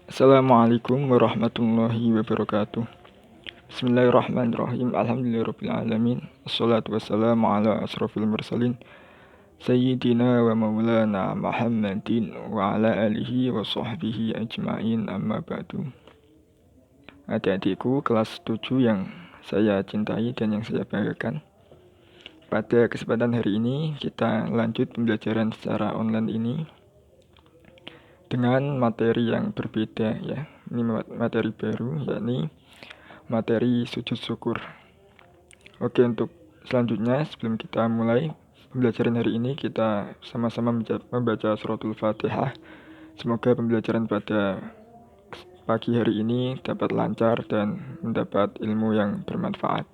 Assalamualaikum warahmatullahi wabarakatuh. Bismillahirrahmanirrahim. Alhamdulillahirrabbilalamin. Assalatu wassalamu ala asrafil mursalin Sayyidina wa maulana Muhammadin wa ala alihi wa sahbihi ajma'in, amma ba'du. Adik-adikku kelas 7 yang saya cintai dan yang saya banggakan, pada kesempatan hari ini kita lanjut pembelajaran secara online ini dengan materi yang berbeda ya. Ini materi baru, yakni materi sujud syukur. Oke, untuk selanjutnya sebelum kita mulai pembelajaran hari ini, kita sama-sama membaca suratul Fatihah. Semoga pembelajaran pada pagi hari ini dapat lancar dan mendapat ilmu yang bermanfaat.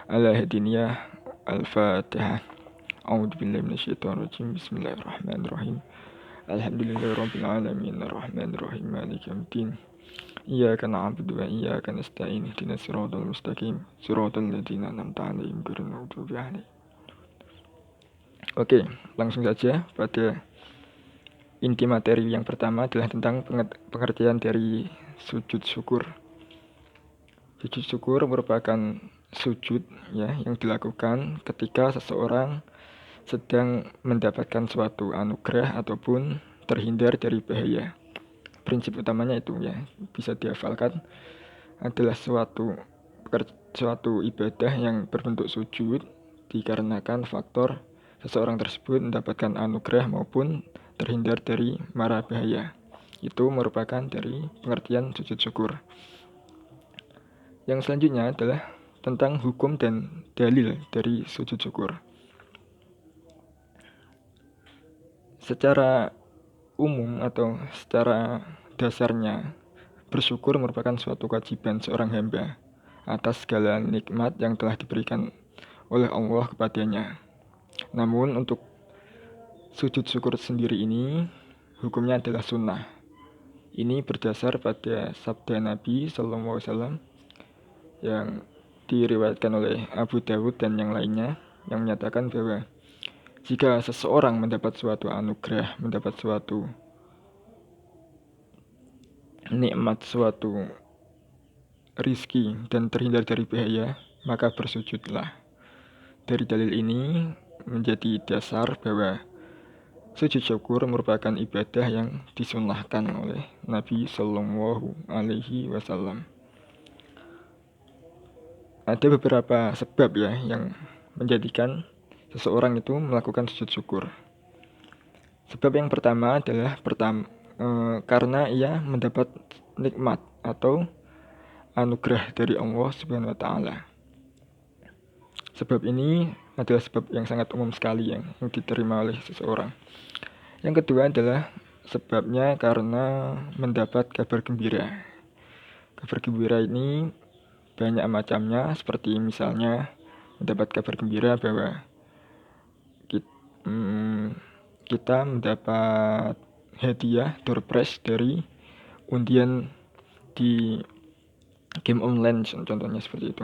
Al-Hadiniyah Al-Fatihah. A'udzubillahi minasyaitonirrajim. Bismillahirrahmanirrahim. Alhamdulillahirrabbilalamin. Arrahmanirrahim. Maliki yaumiddin. Iyyaka na'budu wa iyyaka nasta'in. Ihdinas siratal mustaqim. Siratal ladzina an'amta 'alaihim ghairil maghdubi 'alaihim. Oke, langsung saja pada inti materi yang pertama adalah tentang pengertian dari sujud syukur. Sujud syukur merupakan sujud ya yang dilakukan ketika seseorang sedang mendapatkan suatu anugerah ataupun terhindar dari bahaya. Prinsip utamanya itu ya, bisa dihafalkan, adalah suatu ibadah yang berbentuk sujud dikarenakan faktor seseorang tersebut mendapatkan anugerah maupun terhindar dari mara bahaya. Itu merupakan dari pengertian sujud syukur. Yang selanjutnya adalah tentang hukum dan dalil dari sujud syukur. Secara umum atau secara dasarnya, bersyukur merupakan suatu kewajiban seorang hamba atas segala nikmat yang telah diberikan oleh Allah kepadanya. Namun untuk sujud syukur sendiri ini hukumnya adalah sunnah. Ini berdasar pada sabda Nabi SAW yang diriwayatkan oleh Abu Dawud dan yang lainnya, yang menyatakan bahwa jika seseorang mendapat suatu anugerah, mendapat suatu nikmat, suatu rizki dan terhindar dari bahaya, maka bersujudlah. Dari dalil ini menjadi dasar bahwa sujud syukur merupakan ibadah yang disunnahkan oleh Nabi Sallallahu Alaihi Wasallam. Ada beberapa sebab ya yang menjadikan seseorang itu melakukan sujud syukur. Sebab yang pertama adalah karena ia mendapat nikmat atau anugerah dari Allah Subhanahu wa taala. Sebab ini adalah sebab yang sangat umum sekali yang diterima oleh seseorang. Yang kedua adalah sebabnya karena mendapat kabar gembira. Kabar gembira ini banyak macamnya, seperti misalnya mendapat kabar gembira bahwa kita mendapat hadiah door prize dari undian di game online, contohnya seperti itu.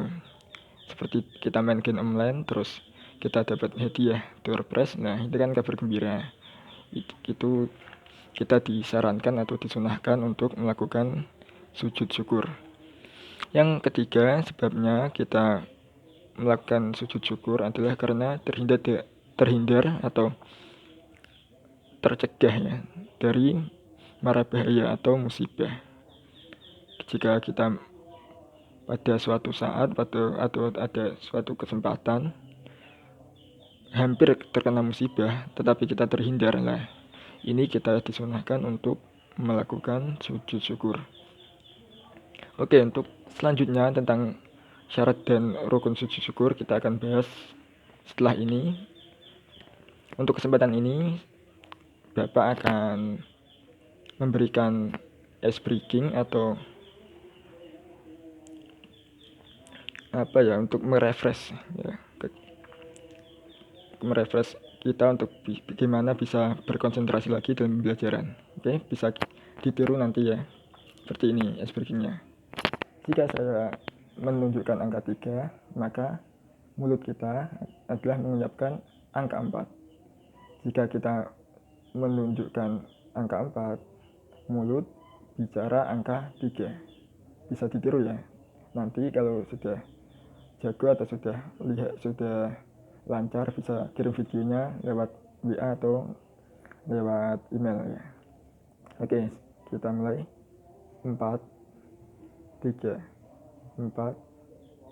Seperti kita main game online terus kita dapat hadiah door prize, nah itu kan kabar gembira. Itu kita disarankan atau disunahkan untuk melakukan sujud syukur. Yang ketiga sebabnya kita melakukan sujud syukur adalah karena terhindar atau tercegah ya dari mara bahaya atau musibah. Jika kita pada suatu saat atau ada suatu kesempatan hampir terkena musibah tetapi kita terhindar, lah ini kita disunahkan untuk melakukan sujud syukur. Oke, untuk selanjutnya tentang syarat dan rukun sujud syukur kita akan bahas setelah ini. Untuk kesempatan ini Bapak akan memberikan ice breaking atau untuk merefresh ya, merefresh kita untuk bagaimana bisa berkonsentrasi lagi dalam pembelajaran. Oke, bisa ditiru nanti ya. Seperti ini ice breakingnya. Jika saya menunjukkan angka 3, maka mulut kita adalah mengucapkan angka 4. Jika kita menunjukkan angka 4, mulut bicara angka 3. Bisa ditiru ya. Nanti kalau sudah jago atau sudah lancar, bisa kirim videonya lewat WA atau lewat email ya. Oke, kita mulai. 4 3 4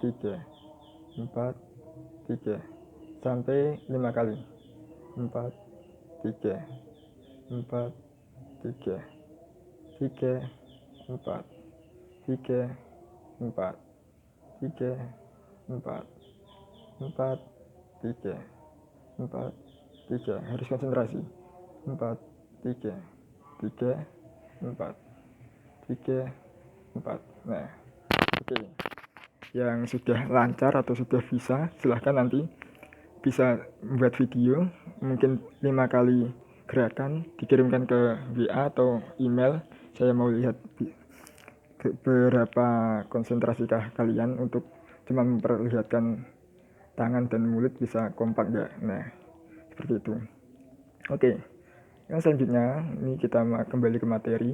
3 4 3 sampai 5 kali. 4 3 4 3 3 4 3 4 3 4 4 3 4 3. Harus konsentrasi. 4 3 3 4 3 4. Nah, oke. Yang sudah lancar atau sudah bisa, silahkan nanti bisa membuat video mungkin 5 kali gerakan, dikirimkan ke WA atau email. Saya mau lihat berapa konsentrasikah kalian untuk cuma memperlihatkan tangan dan mulut bisa kompak nggak. Nah, seperti itu. Oke, yang selanjutnya ini kita kembali ke materi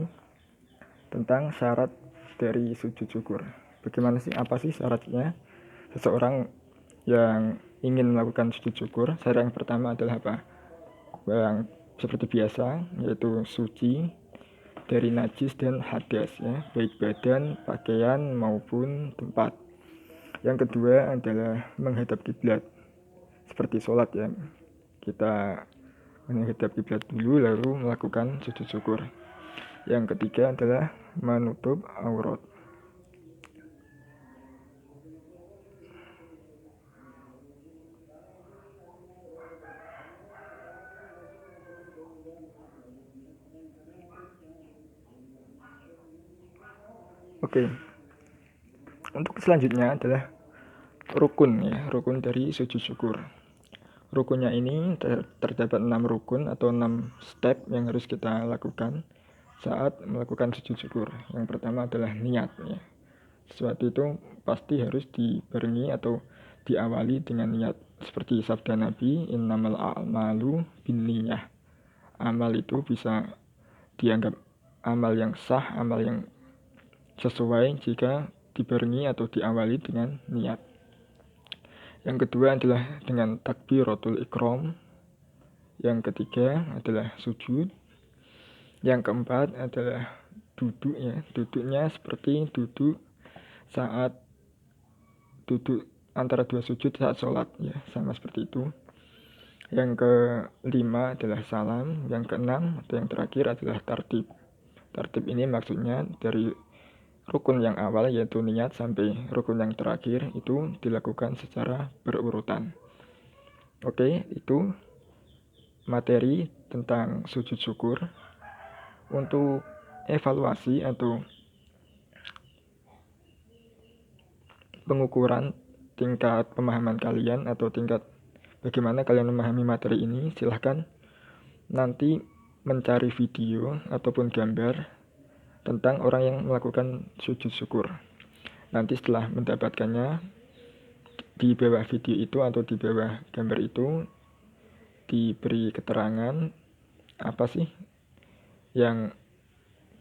tentang syarat dari sujud syukur. Bagaimana sih, apa sih syaratnya seseorang yang ingin melakukan sujud syukur? Syarat yang pertama adalah apa? Yang seperti biasa, yaitu suci dari najis dan hadas ya, baik badan, pakaian maupun tempat. Yang kedua adalah menghadap kiblat seperti sholat ya, kita menghadap kiblat dulu lalu melakukan sujud syukur. Yang ketiga adalah menutup aurat. Oke. Untuk selanjutnya adalah rukun ya, rukun dari sujud syukur. Rukunnya ini terdapat 6 rukun atau 6 step yang harus kita lakukan saat melakukan sujud syukur. Yang pertama adalah niat ya. Sesuatu itu pasti harus dibarengi atau diawali dengan niat. Seperti sabda Nabi, innamal a'malu binniyah. Amal itu bisa dianggap amal yang sah, amal yang sesuai jika dibarengi atau diawali dengan niat. Yang kedua adalah dengan takbiratul ihram. Yang ketiga adalah sujud. Yang keempat adalah duduk ya. Duduknya seperti duduk saat duduk antara dua sujud saat sholat ya, sama seperti itu. Yang kelima adalah salam. Yang keenam atau yang terakhir adalah tartib. Tartib ini maksudnya dari rukun yang awal yaitu niat sampai rukun yang terakhir itu dilakukan secara berurutan. Oke, itu materi tentang sujud syukur. Untuk evaluasi atau pengukuran tingkat pemahaman kalian atau tingkat bagaimana kalian memahami materi ini, silahkan nanti mencari video ataupun gambar tentang orang yang melakukan sujud syukur. Nanti setelah mendapatkannya, di bawah video itu atau di bawah gambar itu diberi keterangan apa sih yang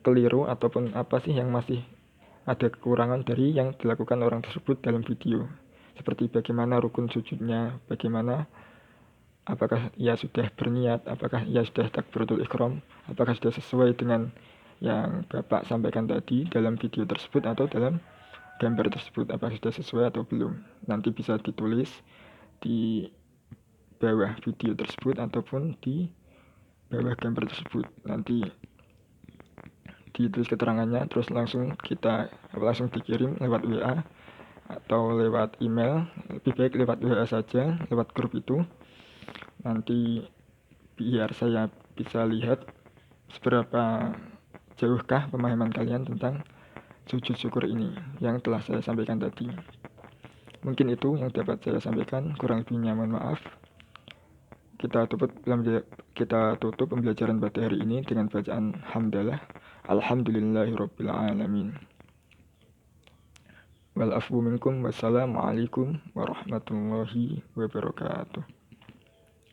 keliru ataupun apa sih yang masih ada kekurangan dari yang dilakukan orang tersebut dalam video. Seperti bagaimana rukun sujudnya, bagaimana apakah ia sudah berniat, apakah ia sudah takbiratul ihram, apakah sudah sesuai dengan yang Bapak sampaikan tadi dalam video tersebut atau dalam gambar tersebut, apakah sudah sesuai atau belum. Nanti bisa ditulis di bawah video tersebut ataupun di bawah gambar tersebut. Nanti ditulis keterangannya, terus langsung dikirim lewat WA atau lewat email. Lebih baik lewat WA saja, lewat grup itu. Nanti biar saya bisa lihat seberapa jauhkah pemahaman kalian tentang sujud syukur ini yang telah saya sampaikan tadi. Mungkin itu yang dapat saya sampaikan, kurang lebihnya mohon maaf. Kita tutup pembelajaran pada hari ini dengan bacaan hamdalah. Alhamdulillahirabbil alamin. Wal afwu minkum wassalamualaikum warahmatullahi wabarakatuh.